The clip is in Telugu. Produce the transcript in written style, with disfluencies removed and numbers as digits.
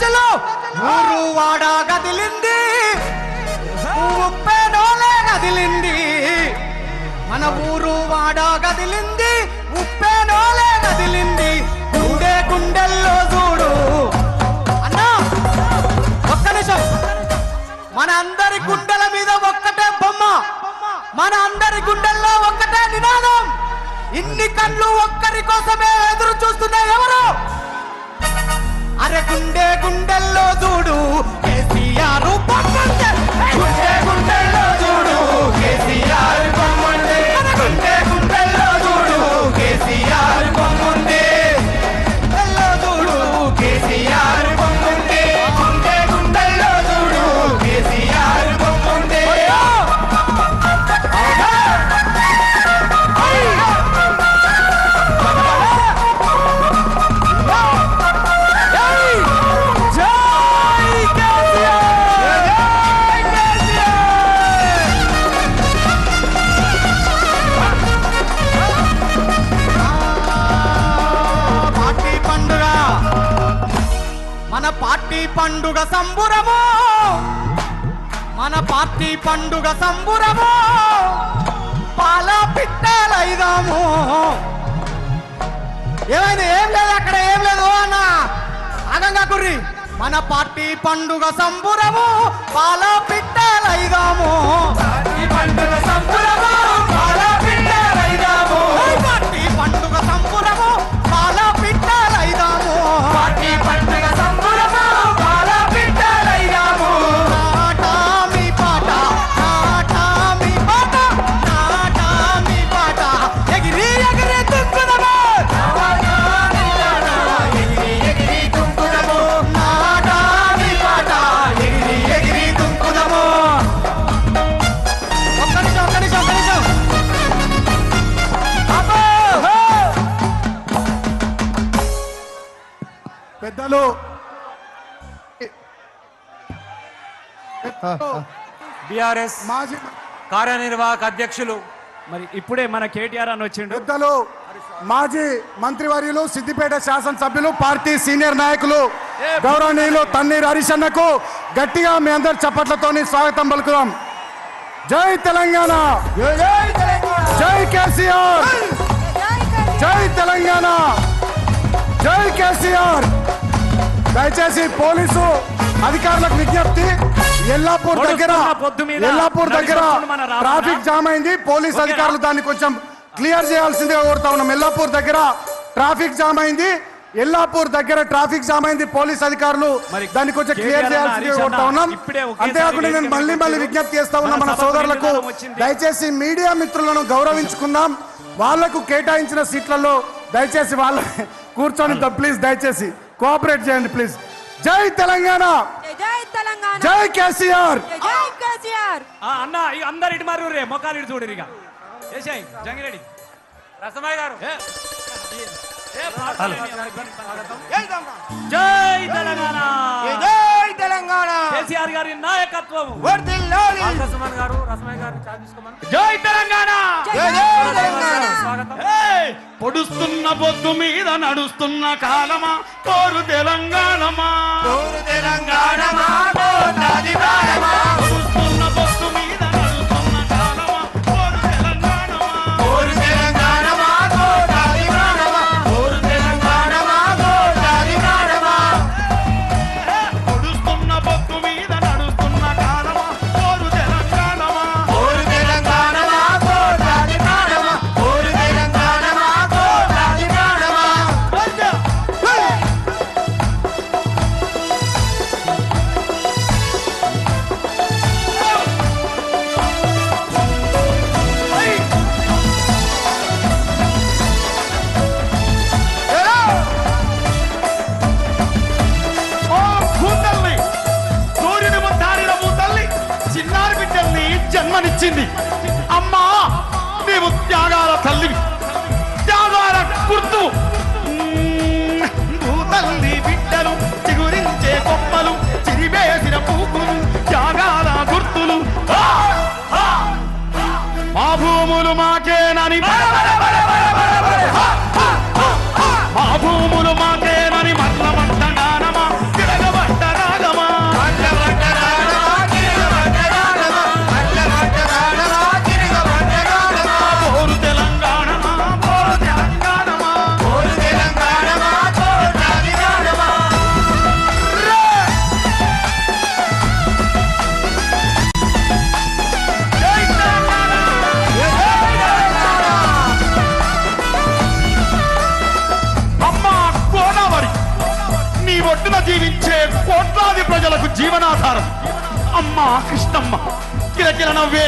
చలో ఊరు వాడ కదిలింది, ఉప్పేనోలే కదిలింది, మన ఊరు వాడ కదిలింది, ఉప్పేనోలే కదిలింది, గుండె గుండెల్లో చూడు అన్నా. ఒక్క నిమిషం, మన అందరి గుండెల మీద ఒక్కటే బొమ్మ, మన అందరి గుండెల్లో ఒక్కటే నినాదం. ఇన్ని కళ్ళు ఒక్కరి కోసమే ఎదురు చూస్తున్నాయి ఎవరు? అరే గుండె గుండెల్లో చూడు కేసీఆర్ బొమ్మంటే, గుండె గుండెల్లో చూడు కేసీఆర్ బొమ్మంటే, గుండె గుండెల్లో చూడు కేసీఆర్ బొమ్మంటే, చూడు కేసీఆర్ బొమ్మంటే, గుండె గుండెల్లో చూడు కేసీఆర్ బొమ్మంటే. పార్టీ పండుగ సంబురము, మన పార్టీ పండుగ సంబురము, పాల పిట్టలైదాము. ఏమైంది? ఏం లేదు అక్కడ, ఏం లేదు అన్న ఆగంగా కుర్రి. మన పార్టీ పండుగ సంబురము, పాల పిట్టలైదాము, పార్టీ పండుగ సంబురము, పాల పిట్టలైదాము, పార్టీ పండుగ సంబురము, పాల పిట్టలైదాము, పార్టీ పండుగ సంబురము, పాల పిట్టలైదాము. నాటా మీ పాట, నాటా మీ పాట, నాటా మీ పాట, ఎగిరి ఎగిరి తుంకుదము, నాటా మీ పాట, ఎగిరి ఎగిరి తుంకుదము, నాటా మీ పాట, ఎగిరి ఎగిరి తుంకుదము. ఒక్క నిమిషం, ఒక్క నిమిషం, ఒక్క నిమిషం. పెద్దలు బీఆర్ఎస్ మాజీ కార్యనిర్వాహక అధ్యక్షులు మరి ఇప్పుడే మన కేటీఆర్ అని వచ్చిండు. పెద్దలు మాజీ మంత్రివర్యులు, సిద్దిపేట శాసనసభ్యులు, పార్టీ సీనియర్ నాయకులు గౌరవనీయులు తన్నీర్ హరీశన్నకు గట్టిగా మీ అందరి చప్పట్లతోని స్వాగతం పలుకుదాం. జై తెలంగాణ, జై కేసీఆర్, జై తెలంగాణ, జై కేసీఆర్. దయచేసి పోలీసు అధికారులకు విజ్ఞప్తి, ఎల్లాపూర్ దగ్గర ట్రాఫిక్ జామ్ అయింది. పోలీసు అధికారులు దాన్ని కొంచెం క్లియర్ చేయాల్సిందిగా కోరుతా ఉన్నాం. ఎల్లాపూర్ దగ్గర ట్రాఫిక్ జామ్ అయింది, ఎల్లాపూర్ దగ్గర ట్రాఫిక్ జామ్ అయింది. పోలీస్ అధికారులు దాన్ని కొంచెం క్లియర్ చేయాల్సిందిగా కోరుతా ఉన్నాం. అంతేకాకుండా నేను మళ్ళీ విజ్ఞప్తి చేస్తా ఉన్నా మన సోదరులకు, దయచేసి మీడియా మిత్రులను గౌరవించుకుందాం. వాళ్లకు కేటాయించిన సీట్లలో దయచేసి వాళ్ళ కూర్చొని ప్లీజ్ దయచేసి కోఆపరేట్ చేయండి ప్లీజ్. జై తెలంగాణ, జై కేసీఆర్. అన్న అందరు ఇటు మారు రే, మొక్కలు ఇటు చూడు. ఇక జంగిరెడ్డి రసమయ్య గారు, జై తెలంగాణ, జై తెలంగాణ, కేసీఆర్ గారి నాయకత్వం. రసమన్ గారు, రసమయ్య గారు చార్జ్ తీసుకోమని. జై తెలంగాణ, స్వాగతం. పొడుస్తున్న పొద్దు మీద నడుస్తున్న కాలమా, కోరు తెలంగాణమా, కోరు తెలంగాణమా, కోట్లాది ప్రాణమా, పొడుస్తున్న పొద్దు మీద నడుస్తున్న కాలమా, కోరు తెలంగాణమా, కోరు తెలంగాణమా, కోట్లాది ప్రాణమా, కోరు తెలంగాణమా, కోట్లాది ప్రాణమా. పొడుస్తున్న పొద్దు మీద నడుస్తున్న కాలమా, కోరు తెలంగాణమా, కోరు తెలంగాణమా, కోట్లాది ప్రాణమా, కోరు తెలంగాణమా, కోట్లాది ప్రాణమా. జన్మనిచ్చింది అమ్మా, నీవు త్యాగాల తల్లివి, త్యాగాల గుర్తు. భూతల్లి బిడ్డలు, చిగురించే కొమ్మలు, చిరివేసిన పూకులు, త్యాగాల గుర్తులు. మా భూములు మాకేనని, మా భూములు మాకేనని మల్లమంట గానమా, తిరగబడ్డ జీవించే కోట్లాది ప్రజలకు జీవనాధారం. అమ్మా కృష్ణమ్మ, కిలకిల నవ్వే